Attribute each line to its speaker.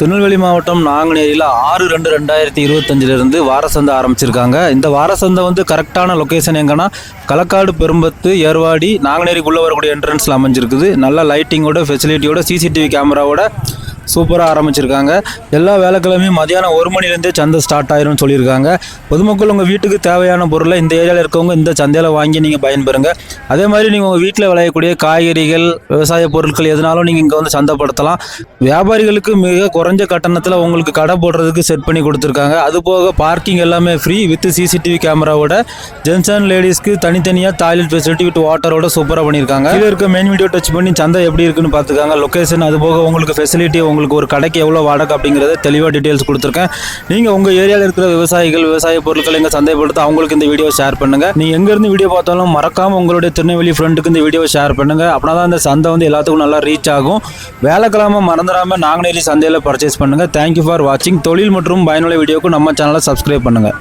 Speaker 1: திருநெல்வேலி மாவட்டம் நாங்குநேரியில் 6/2/2025 வார சந்தை ஆரம்பிச்சிருக்காங்க. இந்த வார சந்தை வந்து கரெக்டான லொக்கேஷன் எங்கன்னா களக்காடு, பெரும்பத்து, ஏர்வாடி, நாங்குநேரிக்குள்ளே வரக்கூடிய என்ட்ரன்ஸில் அமைஞ்சிருக்குது. நல்ல லைட்டிங்கோட ஃபெசிலிட்டியோட சிசிடிவி கேமராவோட சூப்பராக ஆரம்பிச்சிருக்காங்க. எல்லா வேலைக்கிழமையும் மதியானம் 1 மணிலேருந்தே சந்தை ஸ்டார்ட் ஆயிரும்னு சொல்லியிருக்காங்க. பொதுமக்கள் உங்கள் வீட்டுக்கு தேவையான பொருளை இந்த ஏரியாவில் இருக்கவங்க இந்த சந்தையில் வாங்கி நீங்கள் பயன்பெறுங்க. அதே மாதிரி நீங்கள் உங்கள் வீட்டில் விளையக்கூடிய காய்கறிகள், விவசாய பொருட்கள் எதுனாலும் நீங்கள் இங்கே வந்து சந்தைப்படுத்தலாம். வியாபாரிகளுக்கு மிக குறைஞ்ச கட்டணத்தில் உங்களுக்கு கடை போடுறதுக்கு செட் பண்ணி கொடுத்துருக்காங்க. அதுபோக பார்க்கிங் எல்லாமே ஃப்ரீ வித் சிசிடிவி கேமராவோட. ஜென்ஸ் அண்ட் லேடிஸ்க்கு தனித்தனியாக டாய்லெட் ஃபெசிலிட்டி வித் வாட்டரோட சூப்பராக பண்ணியிருக்காங்க. இதில் இருக்க மெயின் வீடியோ டச் பண்ணி சந்தை எப்படி இருக்குன்னு பார்த்துக்காங்க. லொக்கேஷன், அதுபோக உங்களுக்கு ஃபெசிலிட்டி, உங்களுக்கு ஒரு கடைக்கு எவ்வளோ வாடகை அப்படிங்கிறத தெளிவாக டீட்டெயில்ஸ் கொடுத்துருக்கேன். நீங்கள் உங்கள் ஏரியாவில் இருக்கிற விவசாயிகள், விவசாய பொருட்கள் எங்கே சந்தைப்படுத்த அவங்களுக்கு இந்த வீடியோ ஷேர் பண்ணுங்கள். நீங்கள் எங்கேருந்து வீடியோ பார்த்தாலும் மறக்காமல் உங்களுடைய திருநெல்வேலி ஃப்ரெண்டுக்கு இந்த வீடியோ ஷேர் பண்ணுங்கள். அப்படின்னா தான் இந்த சந்தை வந்து எல்லாத்துக்கும் நல்லா ரீச் ஆகும். வேலைக்கிழமை மறந்துடாமல் நாங்குநேரி சந்தையில் பர்ச்சேஸ் பண்ணுங்கள். தேங்க்யூ ஃபார் வாட்சிங். தொழில் மற்றும் பயனுள்ள வீடியோக்கு நம்ம சேனலை சப்ஸ்கிரைப் பண்ணுங்கள்.